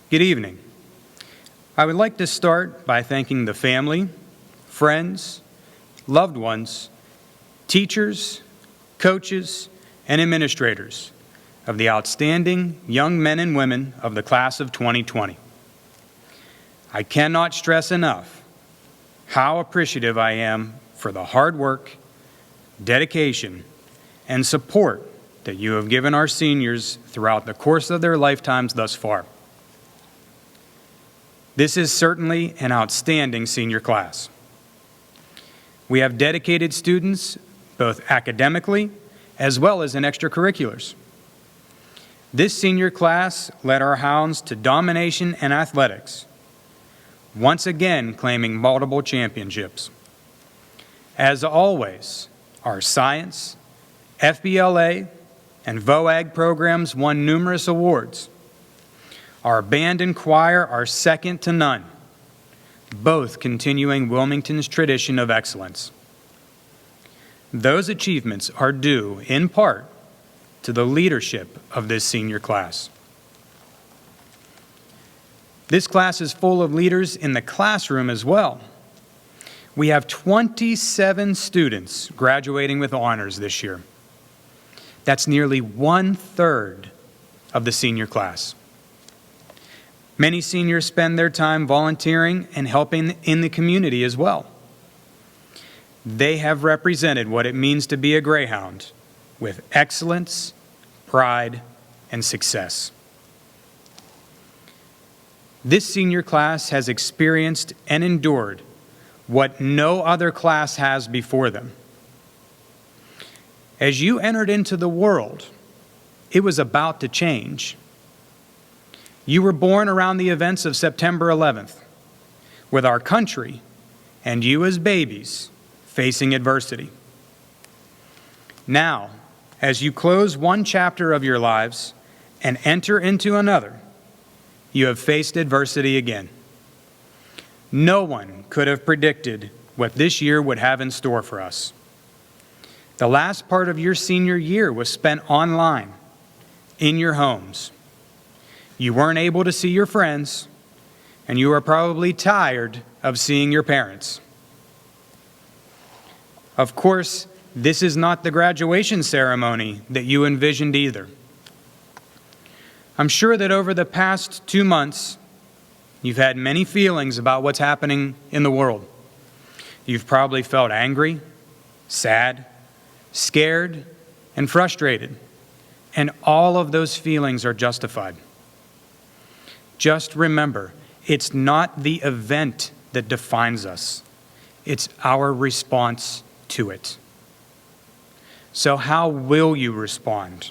Good evening. I would like to start by thanking the family, friends, loved ones, teachers, coaches, and administrators of the outstanding young men and women of the class of 2020. I cannot stress enough how appreciative I am for the hard work, dedication, and support that you have given our seniors throughout the course of their lifetimes thus far. This is certainly an outstanding senior class. We have dedicated students both academically as well as in extracurriculars. This senior class led our Hounds to domination in athletics, once again claiming multiple championships. As always, our science, FBLA, and VOAG programs won numerous awards. Our band and choir are second to none, both continuing Wilmington's tradition of excellence. Those achievements are due, in part, to the leadership of this senior class. This class is full of leaders in the classroom as well. We have 27 students graduating with honors this year. That's nearly 1/3 of the senior class. Many seniors spend their time volunteering and helping in the community as well. They have represented what it means to be a Greyhound with excellence, pride, and success. This senior class has experienced and endured what no other class has before them. As you entered into the world, it was about to change. You were born around the events of September 11th, with our country and you as babies facing adversity. Now, as you close one chapter of your lives and enter into another, you have faced adversity again. No one could have predicted what this year would have in store for us. The last part of your senior year was spent online, in your homes. You weren't able to see your friends, and you are probably tired of seeing your parents. Of course, this is not the graduation ceremony that you envisioned either. I'm sure that over the past 2 months, you've had many feelings about what's happening in the world. You've probably felt angry, sad, scared, and frustrated, and all of those feelings are justified. Just remember, it's not the event that defines us. It's our response to it. So how will you respond?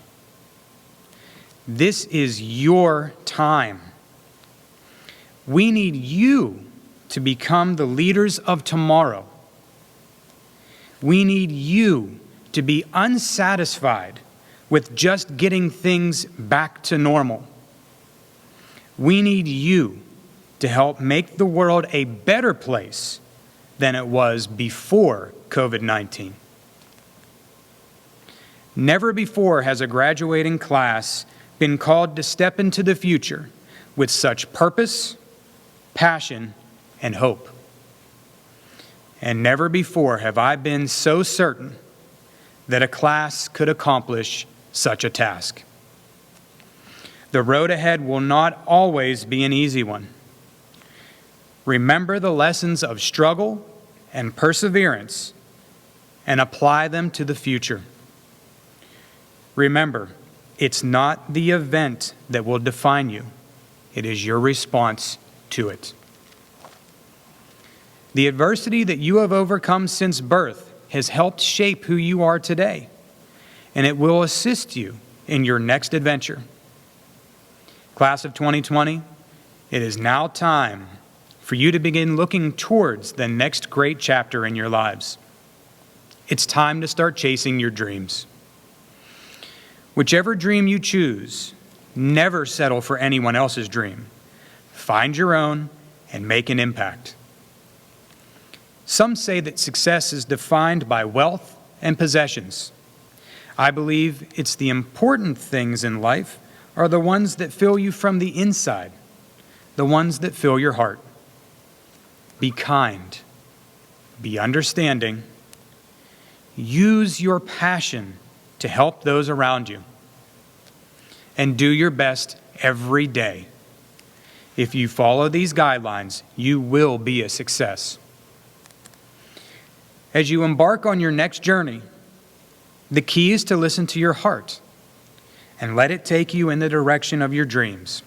This is your time. We need you to become the leaders of tomorrow. We need you to be unsatisfied with just getting things back to normal. We need you to help make the world a better place than it was before COVID-19. Never before has a graduating class been called to step into the future with such purpose, passion, and hope. And never before have I been so certain that a class could accomplish such a task. The road ahead will not always be an easy one. Remember the lessons of struggle and perseverance and apply them to the future. Remember, it's not the event that will define you. It is your response to it. The adversity that you have overcome since birth has helped shape who you are today, and it will assist you in your next adventure. Class of 2020, it is now time for you to begin looking towards the next great chapter in your lives. It's time to start chasing your dreams. Whichever dream you choose, never settle for anyone else's dream. Find your own and make an impact. Some say that success is defined by wealth and possessions. I believe it's the important things in life are the ones that fill you from the inside, the ones that fill your heart. Be kind. Be understanding. Use your passion to help those around you. And do your best every day. If you follow these guidelines, you will be a success. As you embark on your next journey, the key is to listen to your heart and let it take you in the direction of your dreams.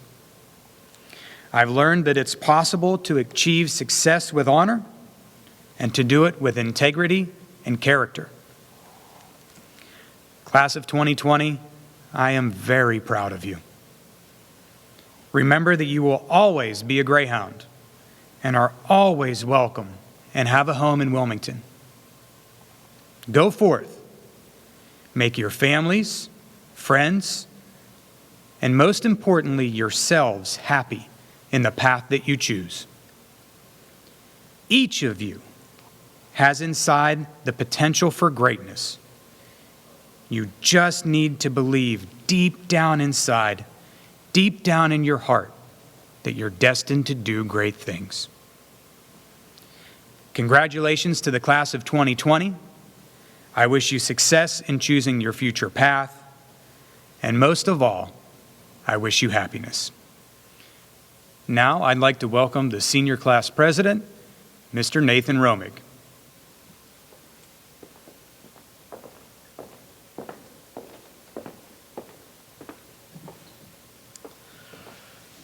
I've learned that it's possible to achieve success with honor and to do it with integrity and character. Class of 2020, I am very proud of you. Remember that you will always be a Greyhound and are always welcome and have a home in Wilmington. Go forth. Make your families, friends, and most importantly, yourselves happy in the path that you choose. Each of you has inside the potential for greatness. You just need to believe deep down inside, deep down in your heart, that you're destined to do great things. Congratulations to the class of 2020. I wish you success in choosing your future path, and most of all, I wish you happiness. Now, I'd like to welcome the senior class president, Mr. Nathan Romig.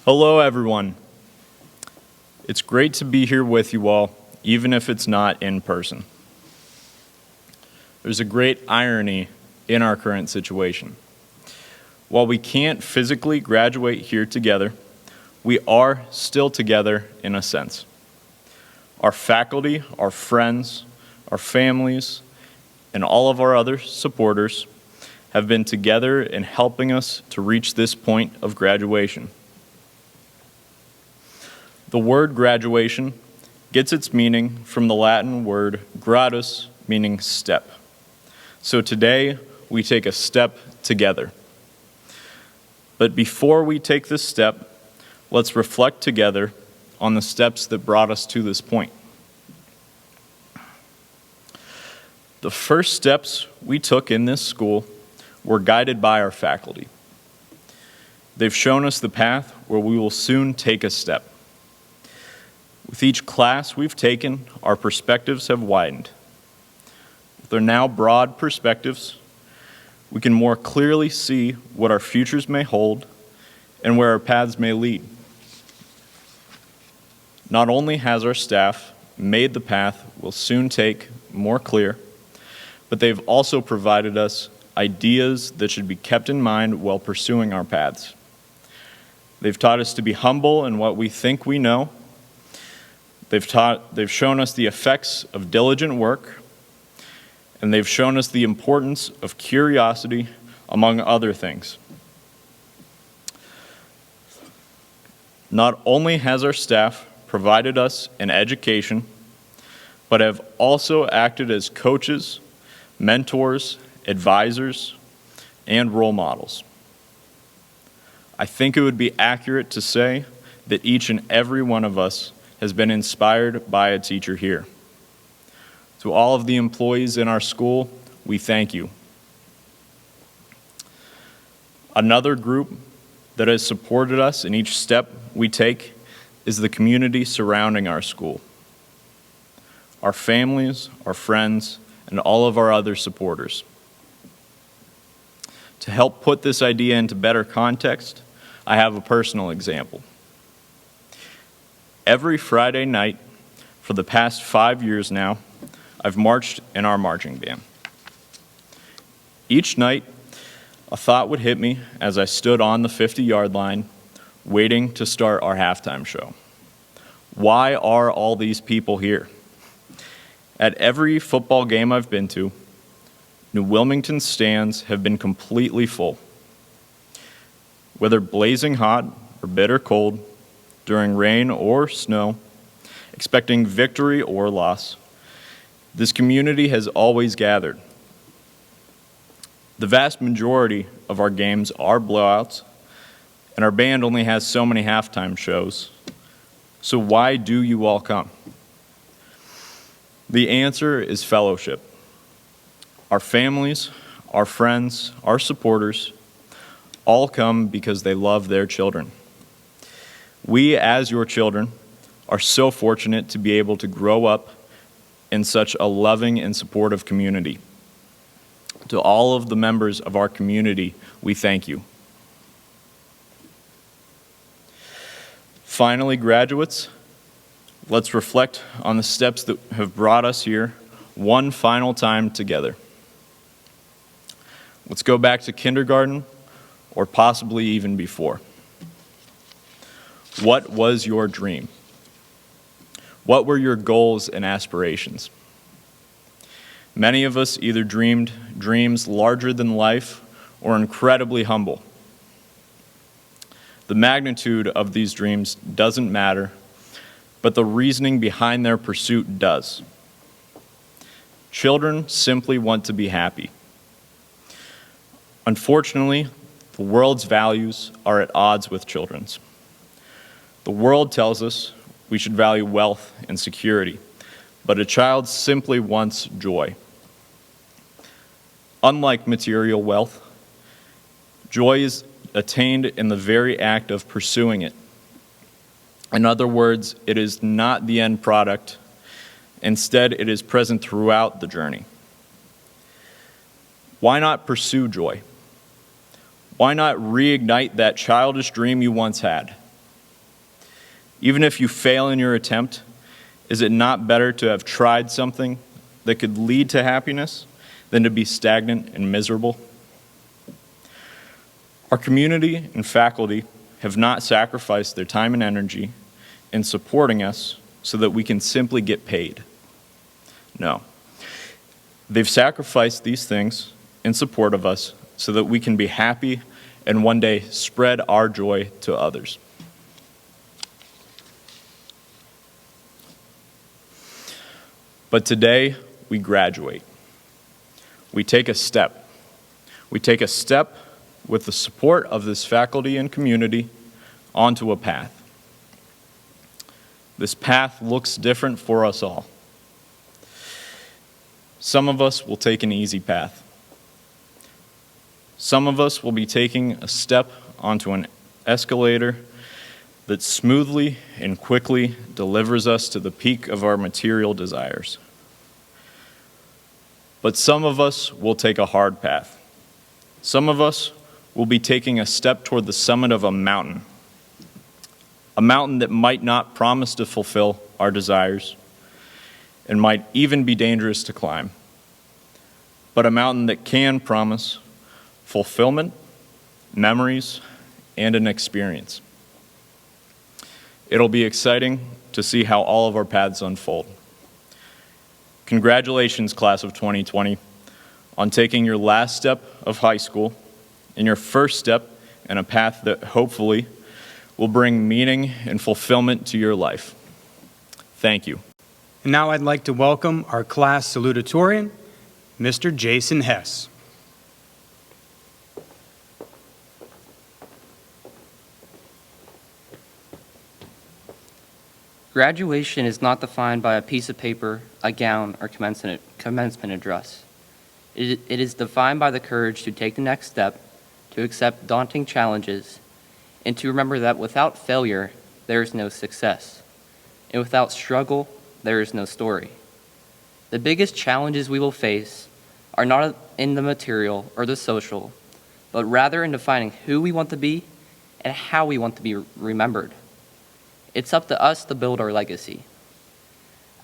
Hello, everyone. It's great to be here with you all, even if it's not in person. There's a great irony in our current situation. While we can't physically graduate here together, we are still together in a sense. Our faculty, our friends, our families, and all of our other supporters have been together in helping us to reach this point of graduation. The word graduation gets its meaning from the Latin word gradus, meaning step. So today, we take a step together. But before we take this step, let's reflect together on the steps that brought us to this point. The first steps we took in this school were guided by our faculty. They've shown us the path where we will soon take a step. With each class we've taken, our perspectives have widened. With our now broad perspectives, we can more clearly see what our futures may hold and where our paths may lead. Not only has our staff made the path we'll soon take more clear, but they've also provided us ideas that should be kept in mind while pursuing our paths. They've taught us to be humble in what we think we know. They've shown us the effects of diligent work, and they've shown us the importance of curiosity, among other things. Not only has our staff provided us an education, but have also acted as coaches, mentors, advisors, and role models. I think it would be accurate to say that each and every one of us has been inspired by a teacher here. To all of the employees in our school, we thank you. Another group that has supported us in each step we take is the community surrounding our school. Our families, our friends, and all of our other supporters. To help put this idea into better context, I have a personal example. Every Friday night for the past 5 years now, I've marched in our marching band. Each night, a thought would hit me as I stood on the 50-yard line, waiting to start our halftime show. Why are all these people here? At every football game I've been to, New Wilmington stands have been completely full. Whether blazing hot or bitter cold, during rain or snow, expecting victory or loss, this community has always gathered. The vast majority of our games are blowouts, and our band only has so many halftime shows, So why do you all come? The answer is fellowship. Our families, our friends, our supporters all come because they love their children. We, as your children, are so fortunate to be able to grow up in such a loving and supportive community. To all of the members of our community, we thank you. Finally, graduates, let's reflect on the steps that have brought us here one final time together. Let's go back to kindergarten, or possibly even before. What was your dream? What were your goals and aspirations? Many of us either dreamed dreams larger than life or incredibly humble. The magnitude of these dreams doesn't matter, but the reasoning behind their pursuit does. Children simply want to be happy. Unfortunately, the world's values are at odds with children's. The world tells us we should value wealth and security, but a child simply wants joy. Unlike material wealth, joy is attained in the very act of pursuing it. In other words, it is not the end product. Instead, it is present throughout the journey. Why not pursue joy? Why not reignite that childish dream you once had? Even if you fail in your attempt, is it not better to have tried something that could lead to happiness than to be stagnant and miserable? Our community and faculty have not sacrificed their time and energy in supporting us so that we can simply get paid. No. They've sacrificed these things in support of us so that we can be happy and one day spread our joy to others. But today, we graduate. We take a step. We take a step with the support of this faculty and community onto a path. This path looks different for us all. Some of us will take an easy path. Some of us will be taking a step onto an escalator that smoothly and quickly delivers us to the peak of our material desires. But some of us will take a hard path. Some of us will be taking a step toward the summit of a mountain that might not promise to fulfill our desires and might even be dangerous to climb, but a mountain that can promise fulfillment, memories, and an experience. It'll be exciting to see how all of our paths unfold. Congratulations, class of 2020, on taking your last step of high school and your first step in a path that hopefully will bring meaning and fulfillment to your life. Thank you. And now I'd like to welcome our class salutatorian, Mr. Jason Hess. Graduation is not defined by a piece of paper, a gown, or commencement address. It is defined by the courage to take the next step, to accept daunting challenges, and to remember that without failure, there is no success, and without struggle, there is no story. The biggest challenges we will face are not in the material or the social, but rather in defining who we want to be and how we want to be remembered. It's up to us to build our legacy.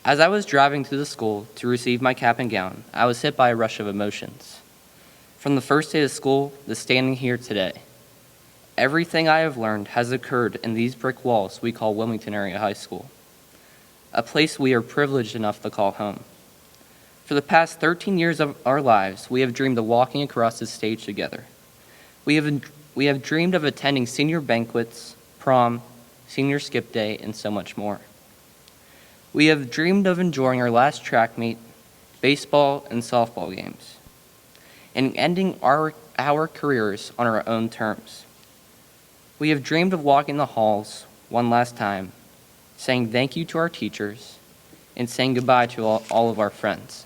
As I was driving to the school to receive my cap and gown, I was hit by a rush of emotions. From the first day of school to standing here today, everything I have learned has occurred in these brick walls we call Wilmington Area High School, a place we are privileged enough to call home. For the past 13 years of our lives, we have dreamed of walking across this stage together. We have dreamed of attending senior banquets, prom, senior skip day, and so much more. We have dreamed of enjoying our last track meet, baseball and softball games, and ending our careers on our own terms. We have dreamed of walking the halls one last time, saying thank you to our teachers, and saying goodbye to all of our friends.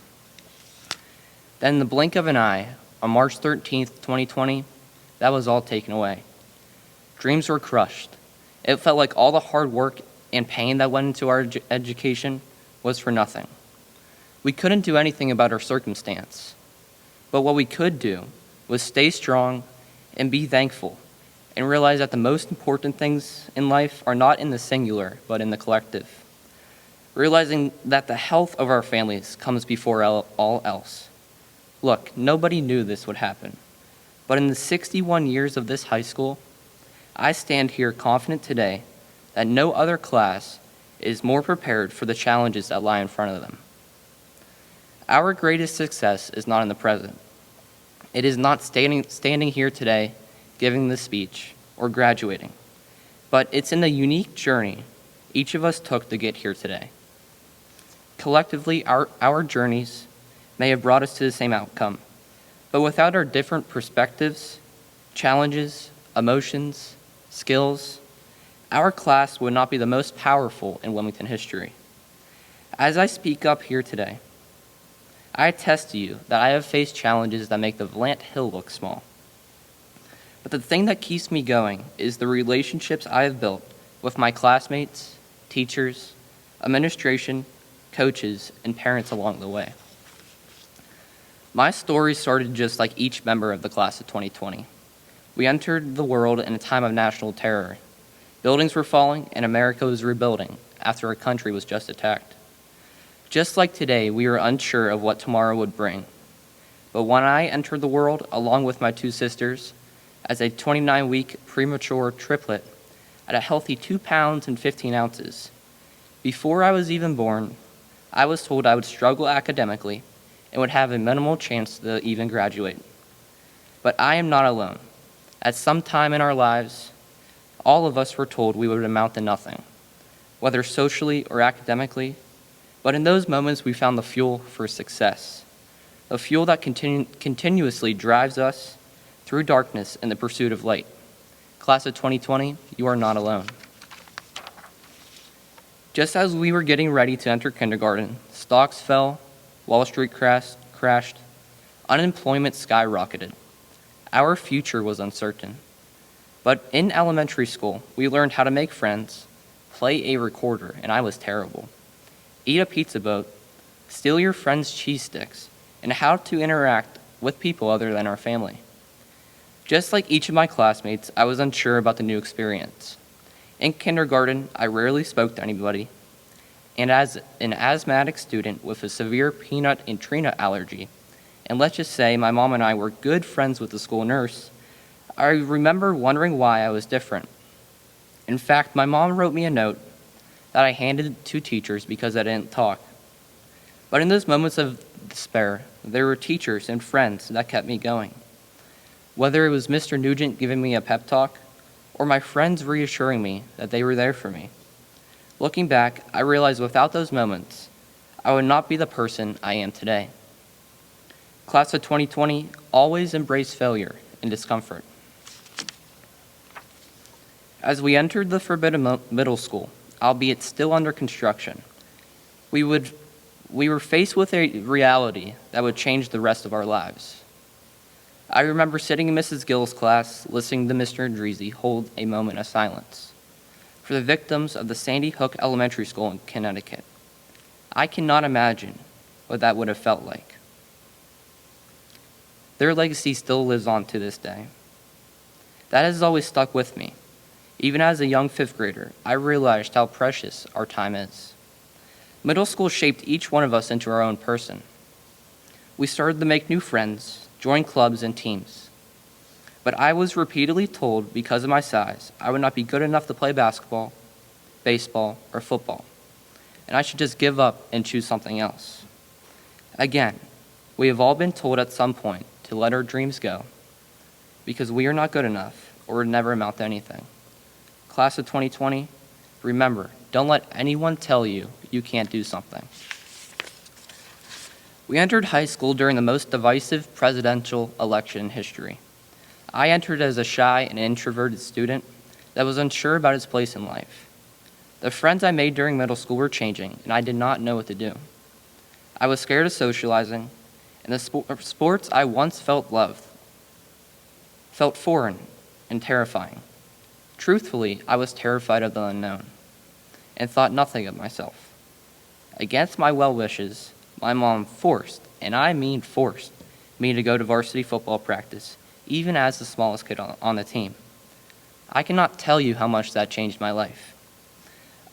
Then in the blink of an eye, on March 13th, 2020, that was all taken away. Dreams were crushed. It felt like all the hard work and pain that went into our education was for nothing. We couldn't do anything about our circumstance, but what we could do was stay strong and be thankful and realize that the most important things in life are not in the singular, but in the collective. Realizing that the health of our families comes before all else. Look, nobody knew this would happen, but in the 61 years of this high school, I stand here confident today that no other class is more prepared for the challenges that lie in front of them. Our greatest success is not in the present. It is not standing here today, giving the speech, or graduating, but it's in the unique journey each of us took to get here today. Collectively, our journeys may have brought us to the same outcome, but without our different perspectives, challenges, emotions, skills, our class would not be the most powerful in Wilmington history. As I speak up here today, I attest to you that I have faced challenges that make the Vlant Hill look small. But the thing that keeps me going is the relationships I have built with my classmates, teachers, administration, coaches, and parents along the way. My story started just like each member of the class of 2020. We entered the world in a time of national terror. Buildings were falling and America was rebuilding after our country was just attacked. Just like today, we were unsure of what tomorrow would bring. But when I entered the world, along with my two sisters, as a 29-week premature triplet at a healthy 2 pounds and 15 ounces, before I was even born, I was told I would struggle academically and would have a minimal chance to even graduate. But I am not alone. At some time in our lives, all of us were told we would amount to nothing, whether socially or academically. But in those moments, we found the fuel for success, a fuel that continuously drives us through darkness in the pursuit of light. Class of 2020, you are not alone. Just as we were getting ready to enter kindergarten, stocks fell, Wall Street crashed, unemployment skyrocketed. Our future was uncertain. But in elementary school, we learned how to make friends, play a recorder, and I was terrible, eat a pizza boat, steal your friend's cheese sticks, and how to interact with people other than our family. Just like each of my classmates, I was unsure about the new experience. In kindergarten, I rarely spoke to anybody, and as an asthmatic student with a severe peanut and tree nut allergy, and let's just say my mom and I were good friends with the school nurse, I remember wondering why I was different. In fact, my mom wrote me a note that I handed to teachers because I didn't talk. But in those moments of despair, there were teachers and friends that kept me going. Whether it was Mr. Nugent giving me a pep talk, or my friends reassuring me that they were there for me. Looking back, I realized without those moments, I would not be the person I am today. Class of 2020 always embraced failure and discomfort. As we entered the Forbidden Middle School, albeit still under construction, we were faced with a reality that would change the rest of our lives. I remember sitting in Mrs. Gill's class, listening to Mr. Andreezy hold a moment of silence for the victims of the Sandy Hook Elementary School in Connecticut. I cannot imagine what that would have felt like. Their legacy still lives on to this day. That has always stuck with me. Even as a young fifth grader, I realized how precious our time is. Middle school shaped each one of us into our own person. We started to make new friends, join clubs and teams. But I was repeatedly told because of my size, I would not be good enough to play basketball, baseball, or football, and I should just give up and choose something else. Again, we have all been told at some point to let our dreams go because we are not good enough or would never amount to anything. Class of 2020, remember, don't let anyone tell you you can't do something. We entered high school during the most divisive presidential election in history. I entered as a shy and introverted student that was unsure about his place in life. The friends I made during middle school were changing, and I did not know what to do. I was scared of socializing, and the sports I once felt loved felt foreign and terrifying. Truthfully, I was terrified of the unknown and thought nothing of myself. Against my well wishes, my mom forced, and I mean forced, me to go to varsity football practice, even as the smallest kid on the team. I cannot tell you how much that changed my life.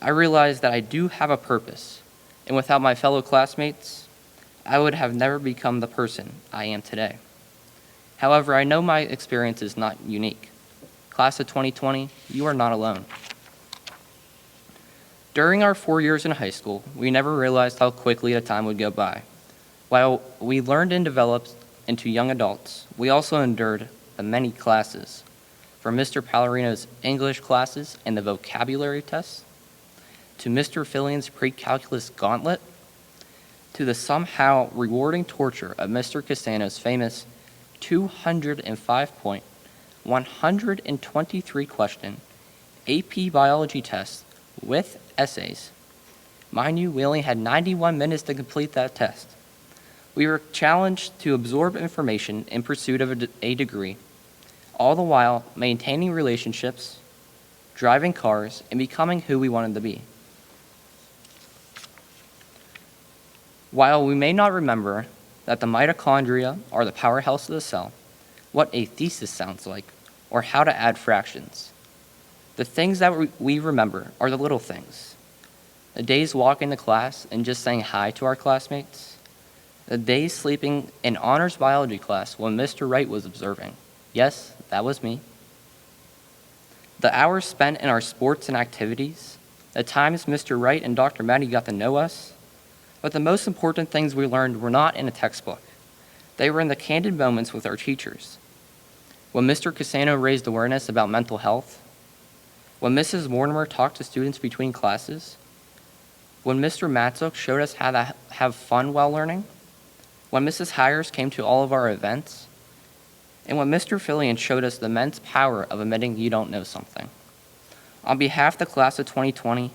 I realized that I do have a purpose, and without my fellow classmates, I would have never become the person I am today. However, I know my experience is not unique. Class of 2020, you are not alone. During our 4 years in high school, we never realized how quickly the time would go by. While we learned and developed into young adults, we also endured the many classes, from Mr. Pallarino's English classes and the vocabulary tests, to Mr. Fillion's pre-calculus gauntlet, to the somehow rewarding torture of Mr. Cassano's famous 205-point, 123-question AP biology test with essays. Mind you, we only had 91 minutes to complete that test. We were challenged to absorb information in pursuit of a degree, all the while maintaining relationships, driving cars, and becoming who we wanted to be. While we may not remember that the mitochondria are the powerhouse of the cell, what a thesis sounds like, or how to add fractions, the things that we remember are the little things. The days walking to class and just saying hi to our classmates. The days sleeping in honors biology class when Mr. Wright was observing. Yes, that was me. The hours spent in our sports and activities. The times Mr. Wright and Dr. Maddie got to know us. But the most important things we learned were not in a textbook. They were in the candid moments with our teachers. When Mr. Cassano raised awareness about mental health. When Mrs. Mortimer talked to students between classes. When Mr. Matzuk showed us how to have fun while learning. When Mrs. Hires came to all of our events. And when Mr. Fillion showed us the immense power of admitting you don't know something. On behalf of the class of 2020,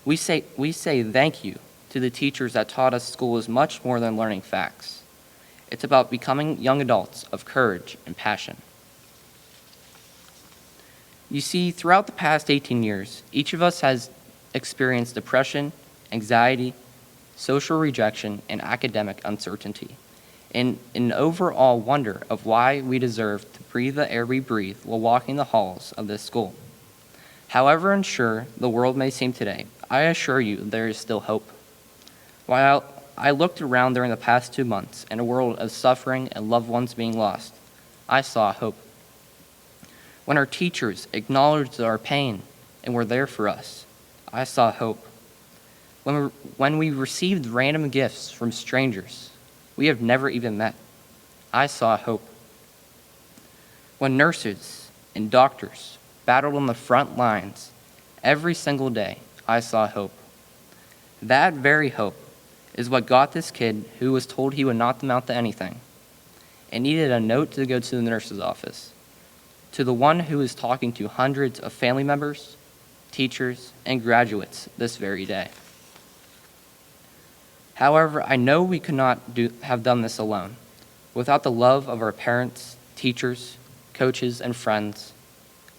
we say thank you to the teachers that taught us school is much more than learning facts. It's about becoming young adults of courage and passion. You see, throughout the past 18 years, each of us has experienced depression, anxiety, social rejection, and academic uncertainty, and an overall wonder of why we deserve to breathe the air we breathe while walking the halls of this school. However unsure the world may seem today, I assure you there is still hope. While I looked around during the past 2 months in a world of suffering and loved ones being lost, I saw hope. When our teachers acknowledged our pain and were there for us, I saw hope. When we received random gifts from strangers we have never even met, I saw hope. When nurses and doctors battled on the front lines every single day, I saw hope. That very hope is what got this kid who was told he would not amount to anything and needed a note to go to the nurse's office, to the one who is talking to hundreds of family members, teachers, and graduates this very day. However, I know we could not have done this alone. Without the love of our parents, teachers, coaches, and friends,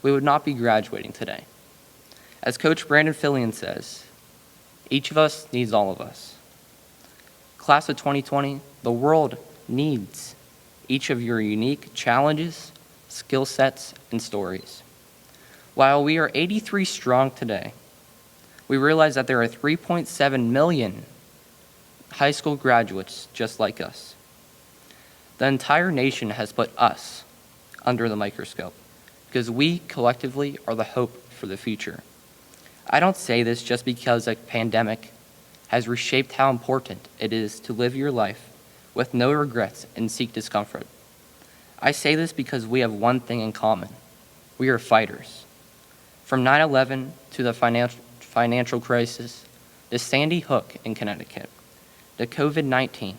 we would not be graduating today. As Coach Brandon Fillion says, each of us needs all of us. Class of 2020, the world needs each of your unique challenges, skill sets, and stories. While we are 83 strong today, we realize that there are 3.7 million high school graduates just like us. The entire nation has put us under the microscope because we collectively are the hope for the future. I don't say this just because a pandemic has reshaped how important it is to live your life with no regrets and seek discomfort. I say this because we have one thing in common. We are fighters. From 9/11 to the financial crisis, to Sandy Hook in Connecticut, to COVID-19,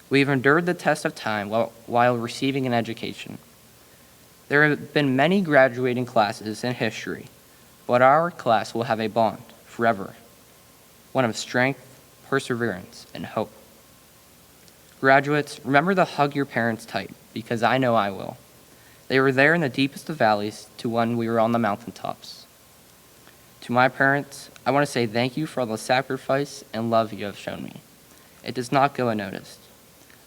we've endured the test of time while receiving an education. There have been many graduating classes in history, but our class will have a bond forever, one of strength, perseverance, and hope. Graduates, remember to hug your parents tight, because I know I will. They were there in the deepest of valleys to when we were on the mountaintops. To my parents, I want to say thank you for all the sacrifice and love you have shown me. It does not go unnoticed.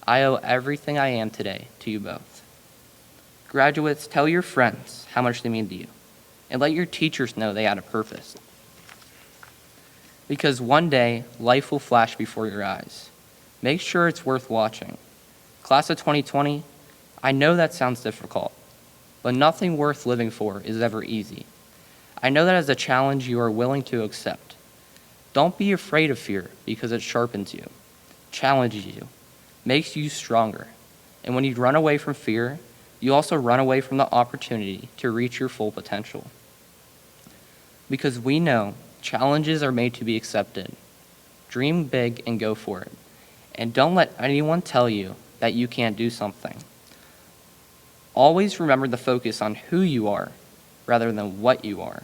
I owe everything I am today to you both. Graduates, tell your friends how much they mean to you, and let your teachers know they had a purpose. Because one day, life will flash before your eyes. Make sure it's worth watching. Class of 2020, I know that sounds difficult, but nothing worth living for is ever easy. I know that as a challenge you are willing to accept. Don't be afraid of fear because it sharpens you, challenges you, makes you stronger. And when you run away from fear, you also run away from the opportunity to reach your full potential. Because we know challenges are made to be accepted. Dream big and go for it. And don't let anyone tell you that you can't do something. Always remember to focus on who you are rather than what you are.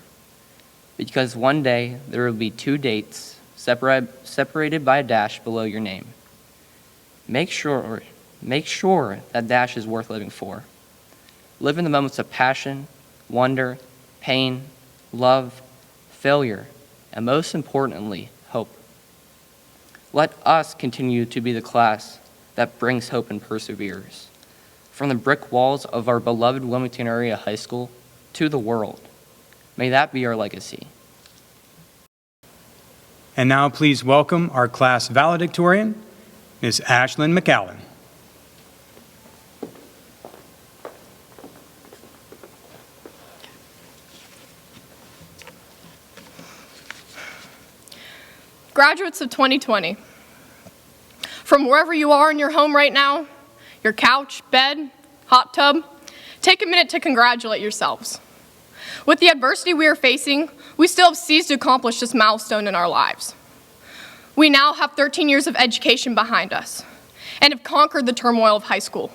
Because one day there will be two dates separated by a dash below your name. Make sure that dash is worth living for. Live in the moments of passion, wonder, pain, love, failure, and most importantly, hope. Let us continue to be the class that brings hope and perseveres. From the brick walls of our beloved Wilmington area high school to the world. May that be our legacy. And now please welcome our class valedictorian, Ms. Ashlyn McAllen. Graduates of 2020, from wherever you are in your home right now, your couch, bed, hot tub, take a minute to congratulate yourselves. With the adversity we are facing, we still have seized to accomplish this milestone in our lives. We now have 13 years of education behind us and have conquered the turmoil of high school.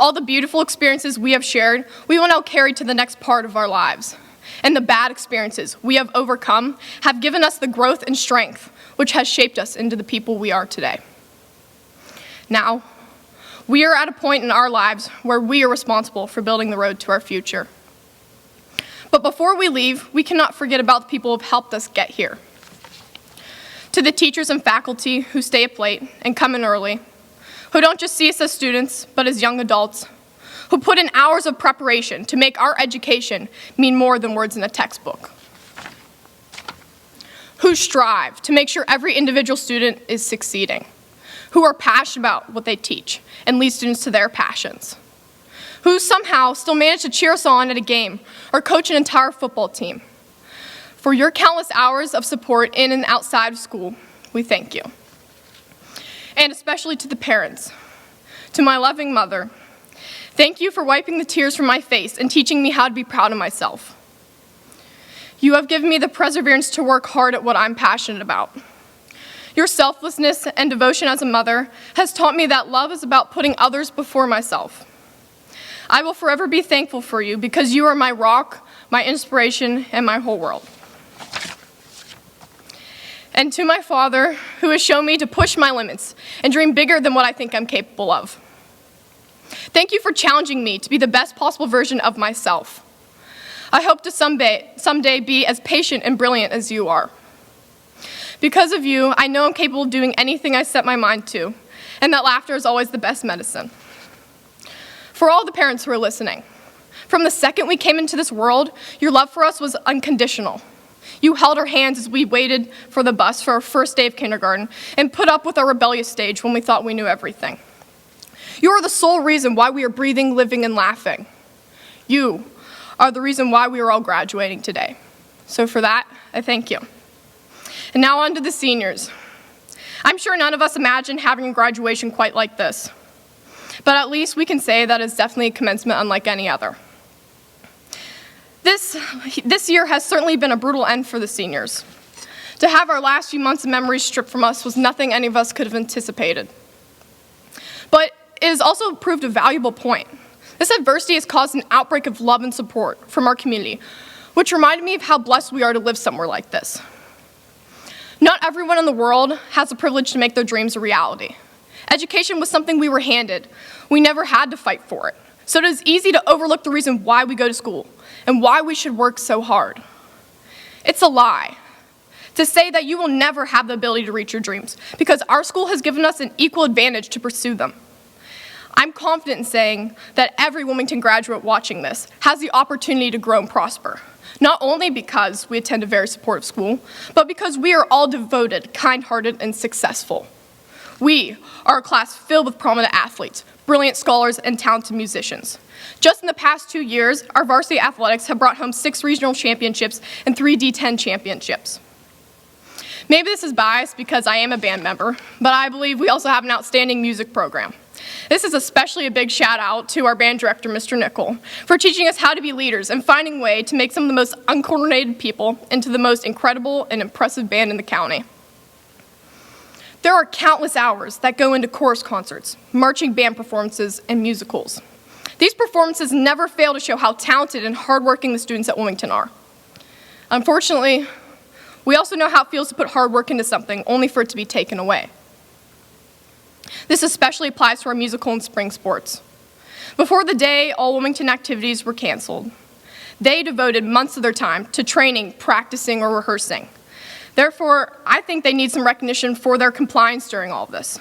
All the beautiful experiences we have shared, we will now carry to the next part of our lives. And the bad experiences we have overcome have given us the growth and strength which has shaped us into the people we are today. Now, we are at a point in our lives where we are responsible for building the road to our future. But before we leave, we cannot forget about the people who have helped us get here. To the teachers and faculty who stay up late and come in early, who don't just see us as students, but as young adults, who put in hours of preparation to make our education mean more than words in a textbook, who strive to make sure every individual student is succeeding, who are passionate about what they teach and lead students to their passions, who somehow still manage to cheer us on at a game or coach an entire football team. For your countless hours of support in and outside of school, we thank you. And especially to the parents, to my loving mother, thank you for wiping the tears from my face and teaching me how to be proud of myself. You have given me the perseverance to work hard at what I'm passionate about. Your selflessness and devotion as a mother has taught me that love is about putting others before myself. I will forever be thankful for you because you are my rock, my inspiration, and my whole world. And to my father, who has shown me to push my limits and dream bigger than what I think I'm capable of. Thank you for challenging me to be the best possible version of myself. I hope to someday be as patient and brilliant as you are. Because of you, I know I'm capable of doing anything I set my mind to, and that laughter is always the best medicine. For all the parents who are listening, from the second we came into this world, your love for us was unconditional. You held our hands as we waited for the bus for our first day of kindergarten and put up with our rebellious stage when we thought we knew everything. You are the sole reason why we are breathing, living, and laughing. You are the reason why we are all graduating today. So for that, I thank you. And now on to the seniors. I'm sure none of us imagined having a graduation quite like this, but at least we can say that it's definitely a commencement unlike any other. This year has certainly been a brutal end for the seniors. To have our last few months of memories stripped from us was nothing any of us could have anticipated. But it has also proved a valuable point. This adversity has caused an outbreak of love and support from our community, which reminded me of how blessed we are to live somewhere like this. Not everyone in the world has the privilege to make their dreams a reality. Education was something we were handed. We never had to fight for it. So it is easy to overlook the reason why we go to school and why we should work so hard. It's a lie to say that you will never have the ability to reach your dreams because our school has given us an equal advantage to pursue them. I'm confident in saying that every Wilmington graduate watching this has the opportunity to grow and prosper, not only because we attend a very supportive school, but because we are all devoted, kind-hearted, and successful. We are a class filled with prominent athletes, brilliant scholars, and talented musicians. Just in the past 2 years, our varsity athletics have brought home 6 regional championships and 3 D10 championships. Maybe this is biased because I am a band member, but I believe we also have an outstanding music program. This is especially a big shout out to our band director, Mr. Nickel, for teaching us how to be leaders and finding a way to make some of the most uncoordinated people into the most incredible and impressive band in the county. There are countless hours that go into chorus concerts, marching band performances, and musicals. These performances never fail to show how talented and hardworking the students at Wilmington are. Unfortunately, we also know how it feels to put hard work into something only for it to be taken away. This especially applies to our musical and spring sports. Before the day all Wilmington activities were canceled, they devoted months of their time to training, practicing, or rehearsing. Therefore, I think they need some recognition for their compliance during all of this.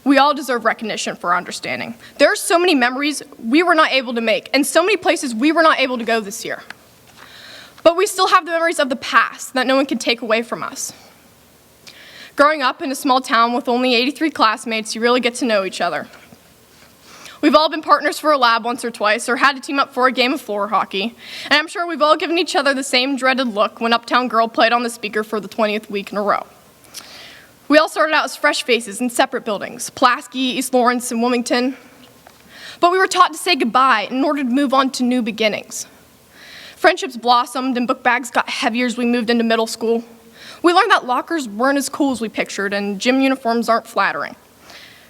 We all deserve recognition for our understanding. There are so many memories we were not able to make, and so many places we were not able to go this year. But we still have the memories of the past that no one can take away from us. Growing up in a small town with only 83 classmates, you really get to know each other. We've all been partners for a lab once or twice, or had to team up for a game of floor hockey, and I'm sure we've all given each other the same dreaded look when Uptown Girl played on the speaker for the 20th week in a row. We all started out as fresh faces in separate buildings, Pulaski, East Lawrence, and Wilmington, but we were taught to say goodbye in order to move on to new beginnings. Friendships blossomed and book bags got heavier as we moved into middle school. We learned that lockers weren't as cool as we pictured, and gym uniforms aren't flattering.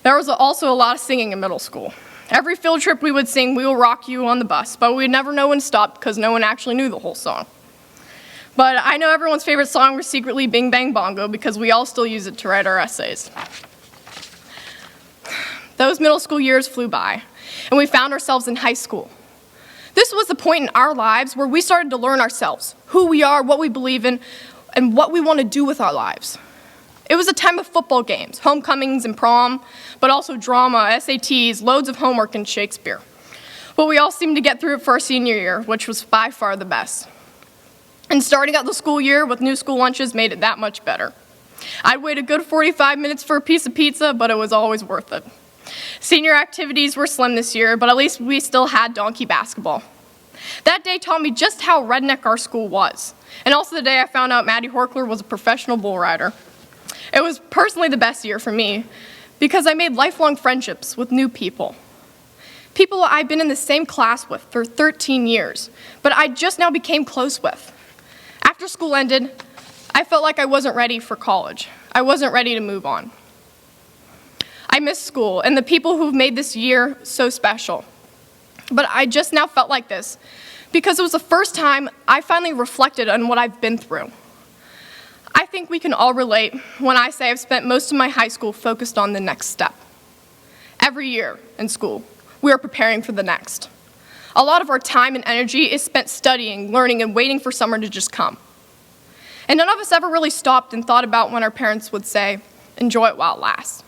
There was also a lot of singing in middle school. Every field trip we would sing, "We Will Rock You" on the bus, but we'd never know when to stop because no one actually knew the whole song. But I know everyone's favorite song was secretly Bing Bang Bongo because we all still use it to write our essays. Those middle school years flew by, and we found ourselves in high school. This was the point in our lives where we started to learn ourselves, who we are, what we believe in, and what we want to do with our lives. It was a time of football games, homecomings and prom, but also drama, SATs, loads of homework, and Shakespeare. But we all seemed to get through it for our senior year, which was by far the best. And starting out the school year with new school lunches made it that much better. I'd wait a good 45 minutes for a piece of pizza, but it was always worth it. Senior activities were slim this year, but at least we still had donkey basketball. That day taught me just how redneck our school was, and also the day I found out Maddie Horkler was a professional bull rider. It was personally the best year for me because I made lifelong friendships with new people. People I've been in the same class with for 13 years, but I just now became close with. After school ended, I felt like I wasn't ready for college. I wasn't ready to move on. I missed school and the people who've made this year so special. But I just now felt like this because it was the first time I finally reflected on what I've been through. I think we can all relate when I say I've spent most of my high school focused on the next step. Every year in school, we are preparing for the next. A lot of our time and energy is spent studying, learning, and waiting for summer to just come. And none of us ever really stopped and thought about when our parents would say, "Enjoy it while it lasts."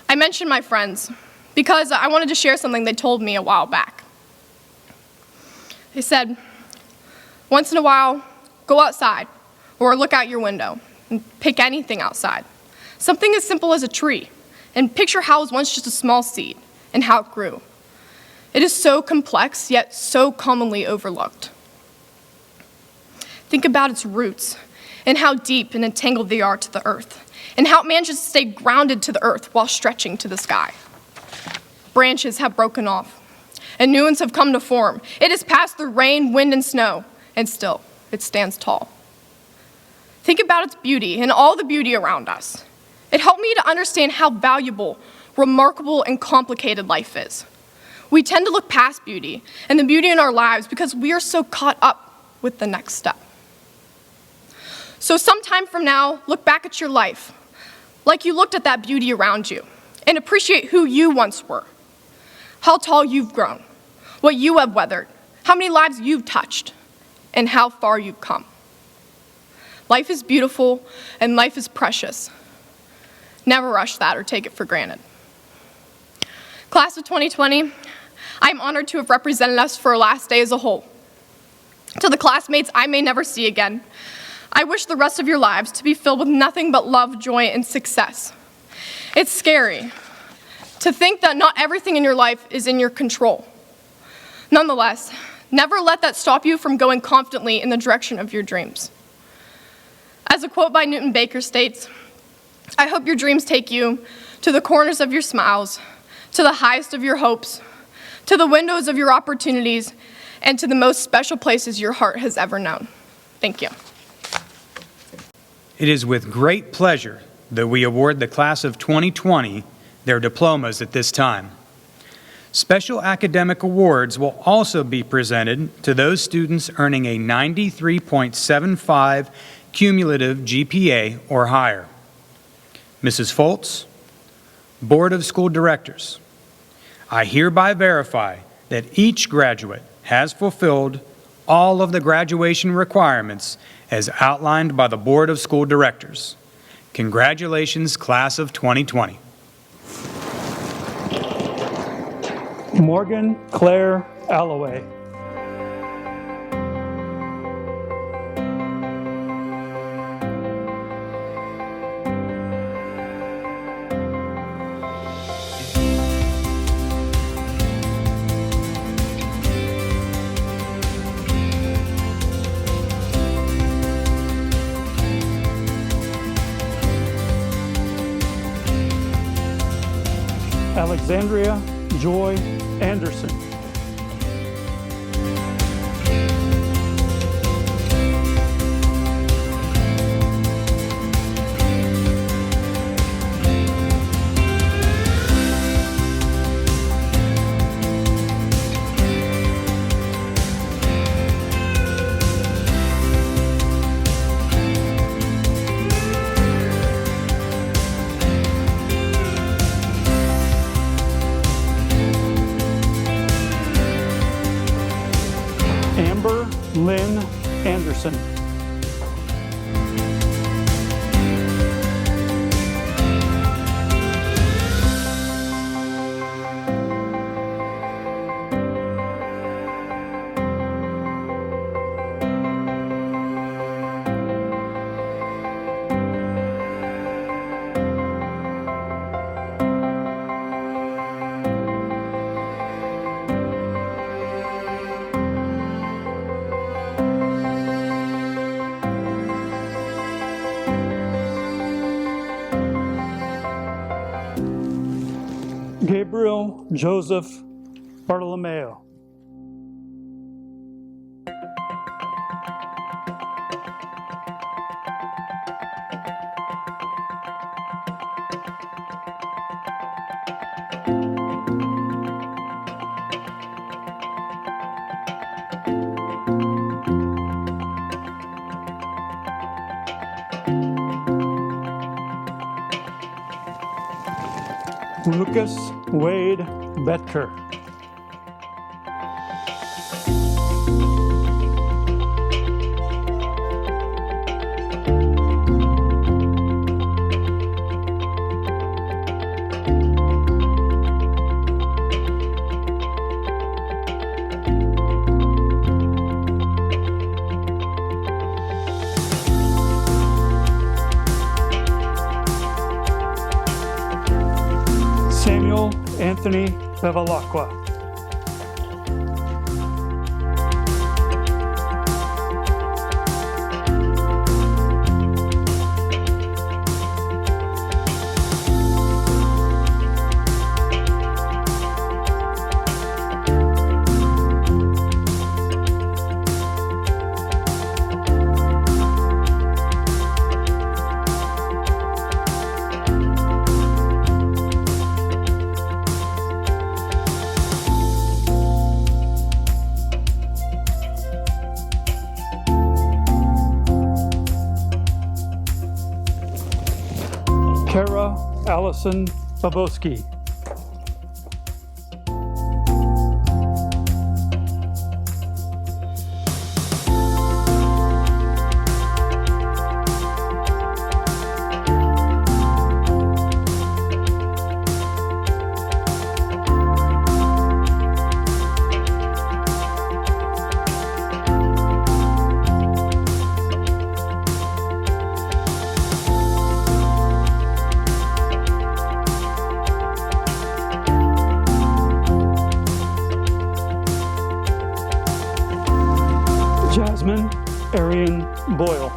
I mentioned my friends because I wanted to share something they told me a while back. They said, "Once in a while, go outside or look out your window and pick anything outside. Something as simple as a tree, and picture how it was once just a small seed and how it grew. It is so complex, yet so commonly overlooked. Think about its roots and how deep and entangled they are to the earth, and how it manages to stay grounded to the earth while stretching to the sky. Branches have broken off, and new ones have come to form. It has passed through rain, wind, and snow, and still it stands tall. Think about its beauty and all the beauty around us. It helped me to understand how valuable, remarkable, and complicated life is. We tend to look past beauty and the beauty in our lives because we are so caught up with the next step. So sometime from now, look back at your life, like you looked at that beauty around you, and appreciate who you once were, how tall you've grown, what you have weathered, how many lives you've touched, and how far you've come. Life is beautiful, and life is precious. Never rush that or take it for granted. Class of 2020, I'm honored to have represented us for our last day as a whole. To the classmates I may never see again, I wish the rest of your lives to be filled with nothing but love, joy, and success. It's scary to think that not everything in your life is in your control. Nonetheless, never let that stop you from going confidently in the direction of your dreams. As a quote by Newton Baker states, I hope your dreams take you to the corners of your smiles, to the highest of your hopes, to the windows of your opportunities, and to the most special places your heart has ever known. Thank you. It is with great pleasure that we award the class of 2020 their diplomas at this time. Special academic awards will also be presented to those students earning a 93.75 cumulative GPA or higher. Mrs. Foltz, Board of School Directors, I hereby verify that each graduate has fulfilled all of the graduation requirements as outlined by the Board of School Directors. Congratulations, class of 2020. Morgan Claire Alloway. Alexandria Joy Anderson. Amber Lynn Anderson. Gabriel Joseph Bartolomeo. Lucas Wade Betker. Samuel Anthony Bevilacqua. Allison Baboski. Jasmine Arian Boyle.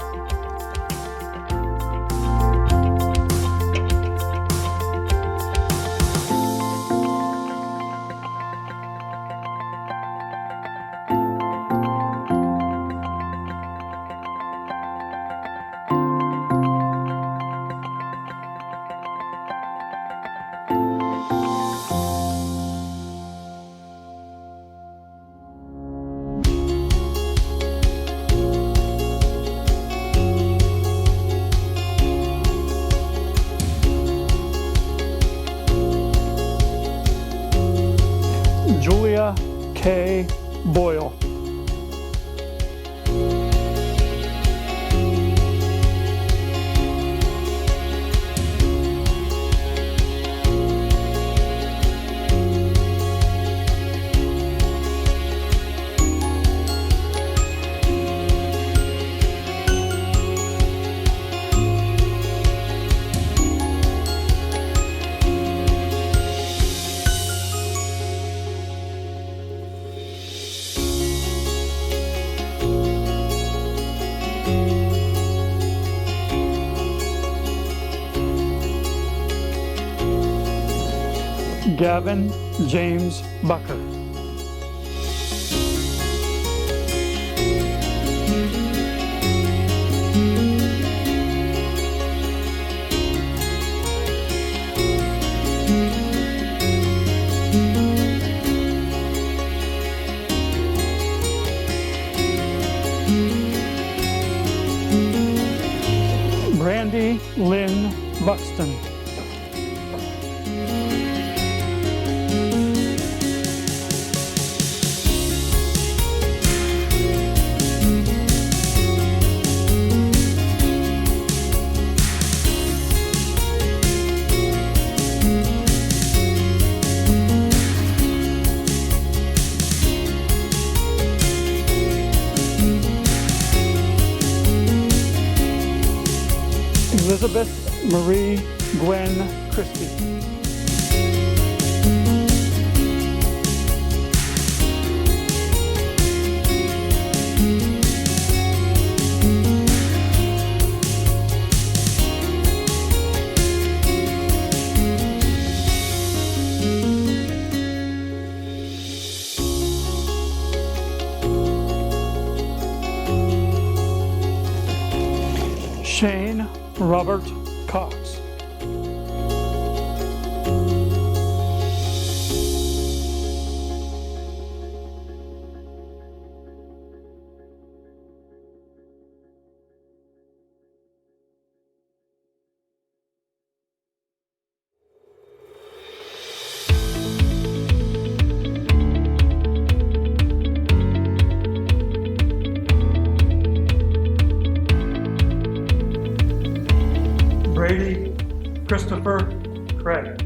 Julia K. Boyle. Gavin James Bucker. Brandy Lynn Buxton. Elizabeth Marie Gwen Christie. Shane Robert Cox. Brady Christopher Craig.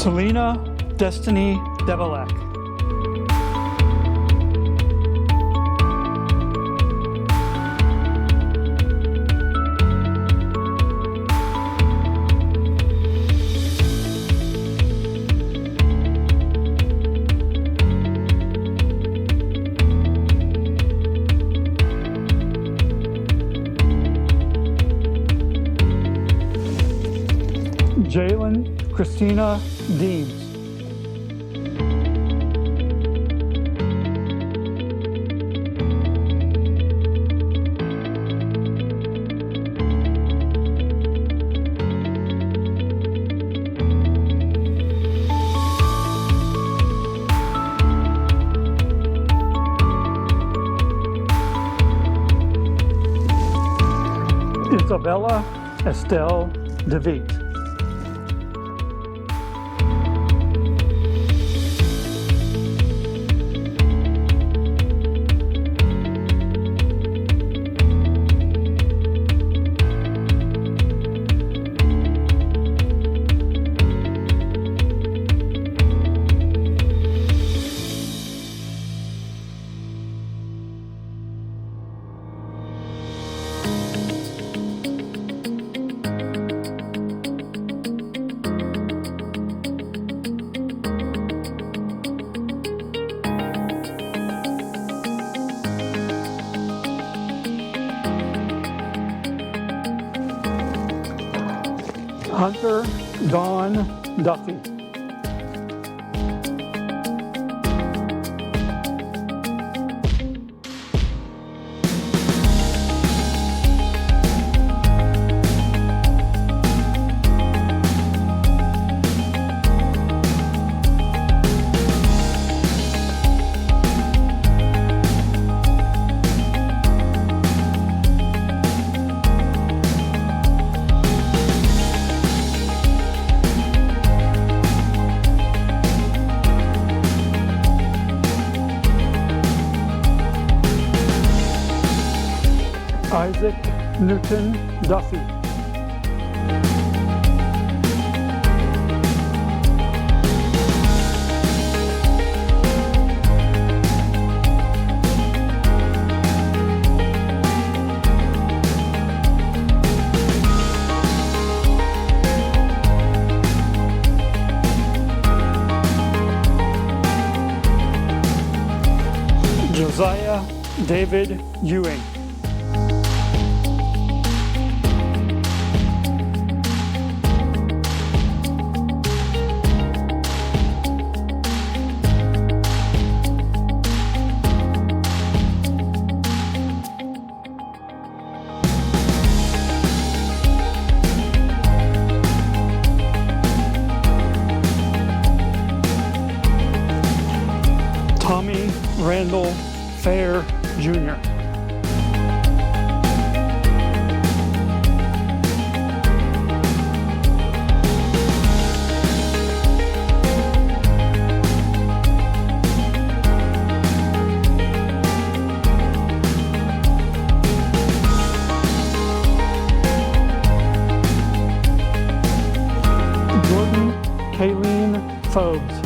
Selena Destiny Devilak. Jalen Christina Deems. Isabella Estelle DeViet. Hunter Dawn Duffy. Isaac Newton Duffy. Josiah David Ewing. Tommy Randall Fair Jr. Jordan Kayleen Phobes.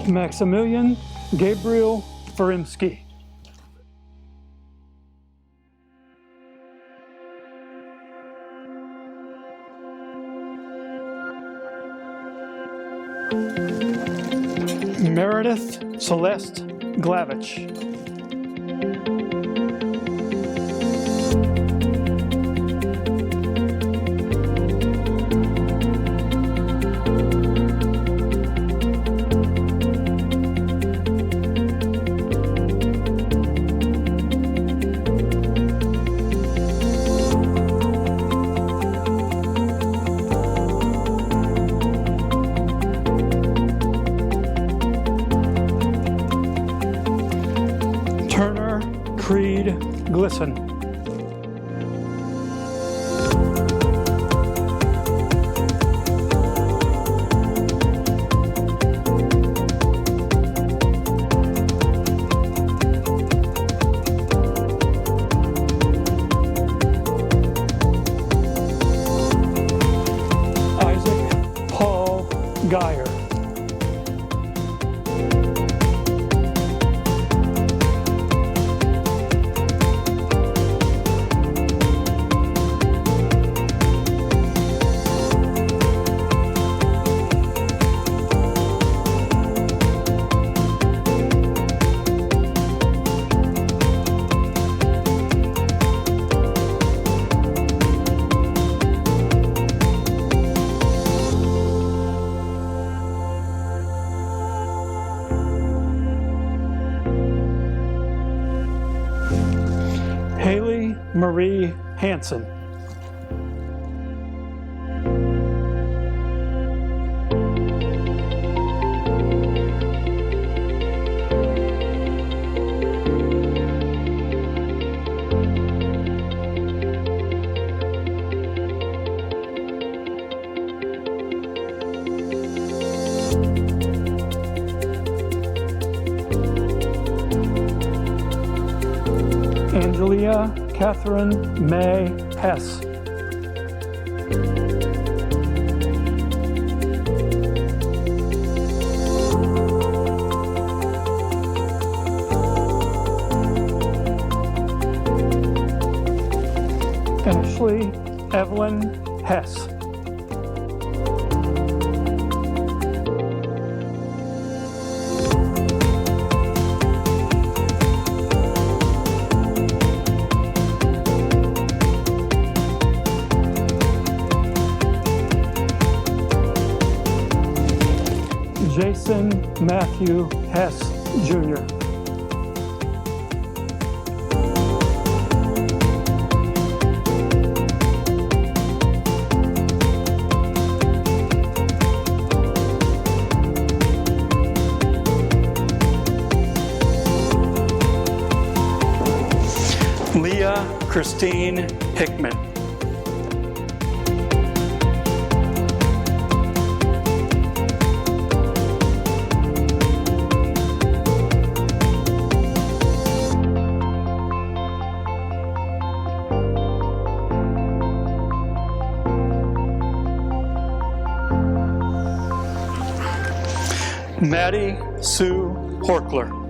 Maximilian Gabriel Ferimsky. Meredith Celeste Glavich. Turner Creed Glisson. Isaac Paul Geyer. Marie Hansen. Angelia Catherine May Hess. Ashley Evelyn Hess. Jason Matthew Hess, Jr. Leah Christine Hickman. Maddie Sue Horkler.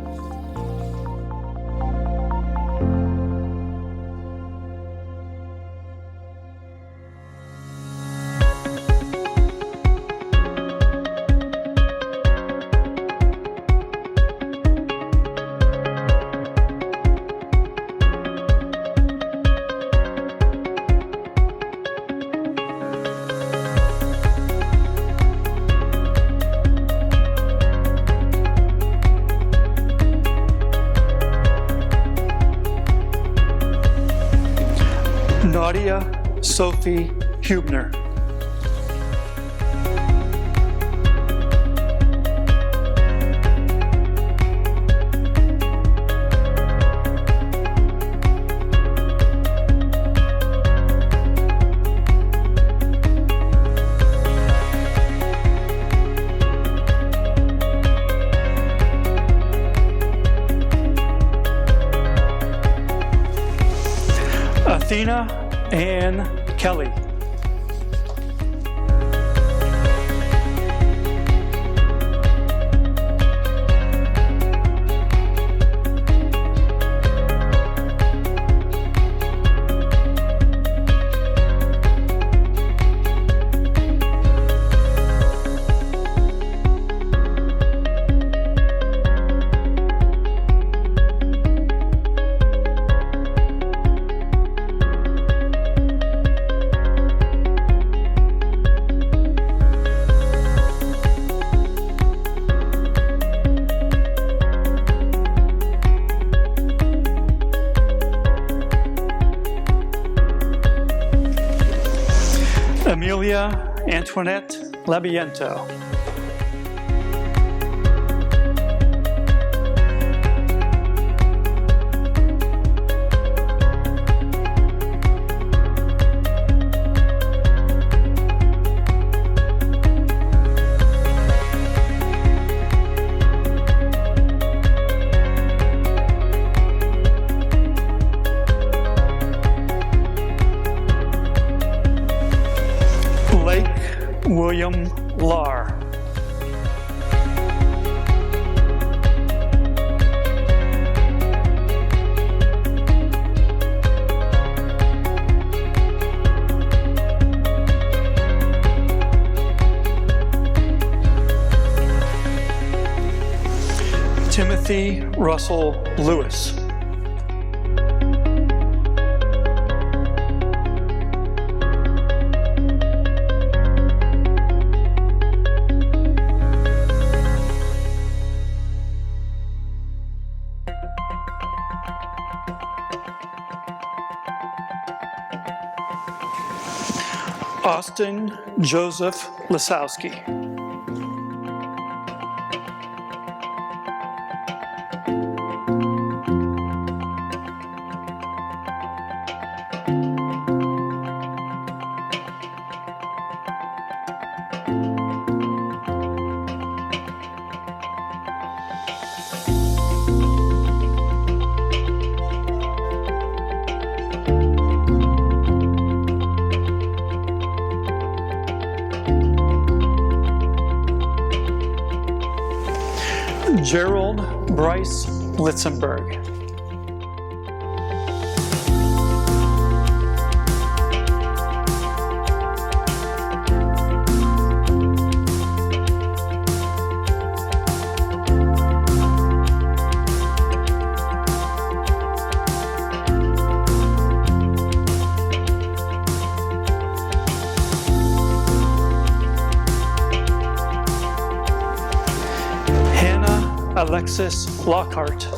Nadia Sophie Hubner. Athena Ann Kelly. Amelia Antoinette Labiento. William Lahr. Timothy Russell Lewis. Austin Joseph Lisowski. Gerald Bryce Litzenberg. Alexis Lockhart.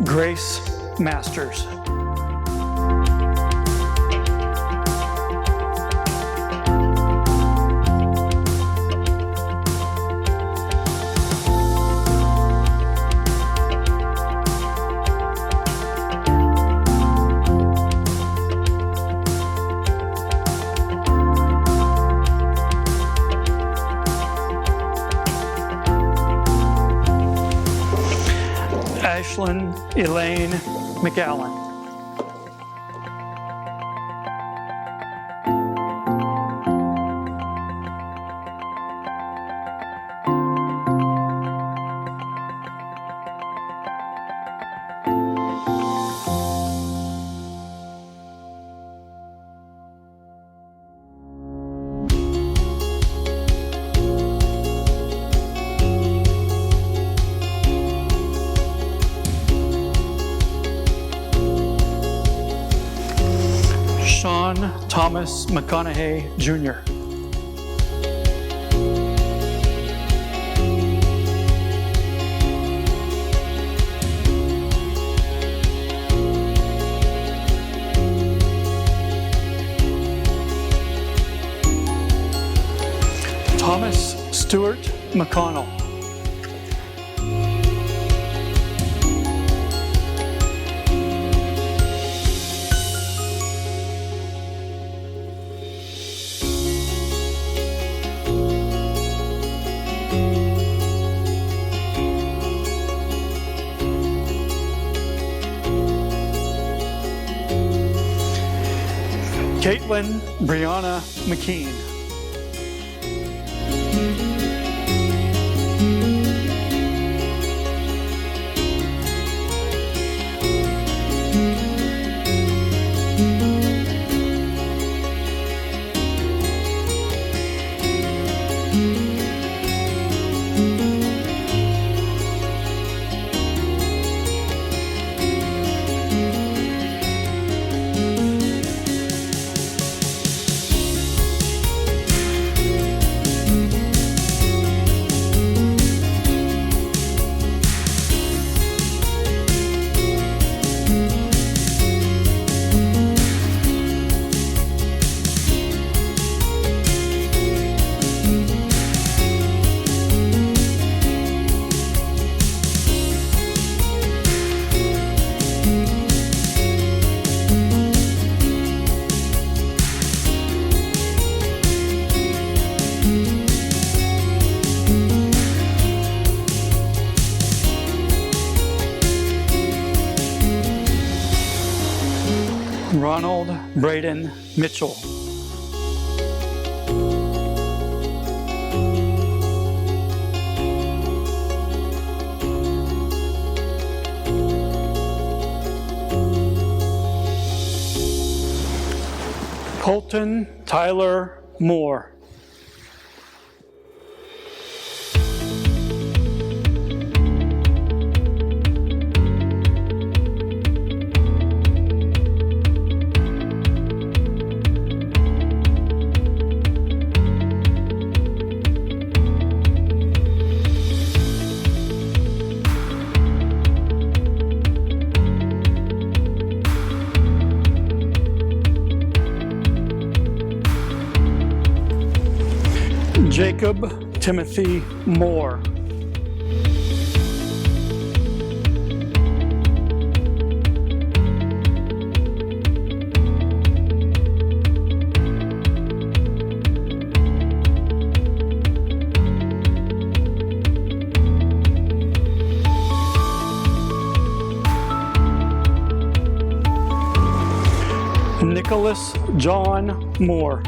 Grace Masters. Ashlyn Elaine McAllen. Sean Thomas McConaughey, Jr. Thomas Stewart McConnell. Caitlin Brianna McKean. Ronald Braden Mitchell. Colton Tyler Moore. Jacob Timothy Moore. Nicholas John Moore.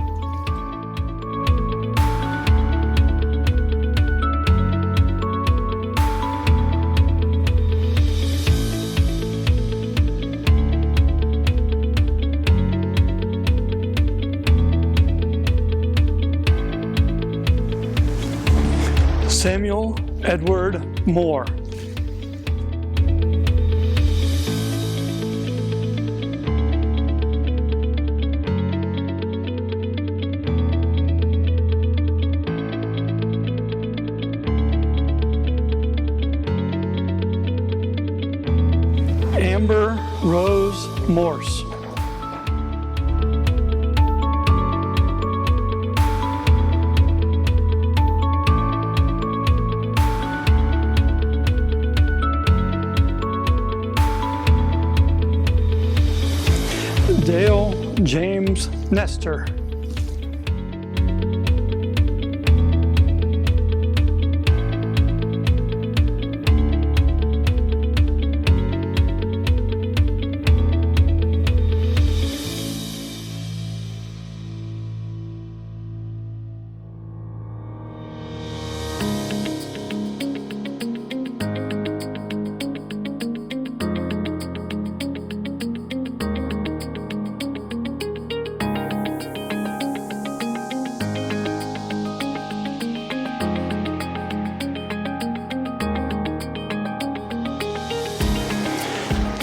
Samuel Edward Moore. Amber Rose Morse. Dale James Nestor.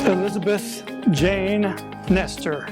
Elizabeth Jane Nestor.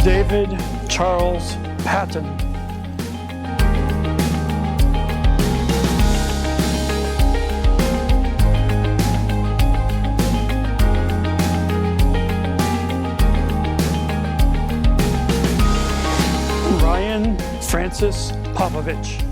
David Charles Patton. Ryan Francis Popovich.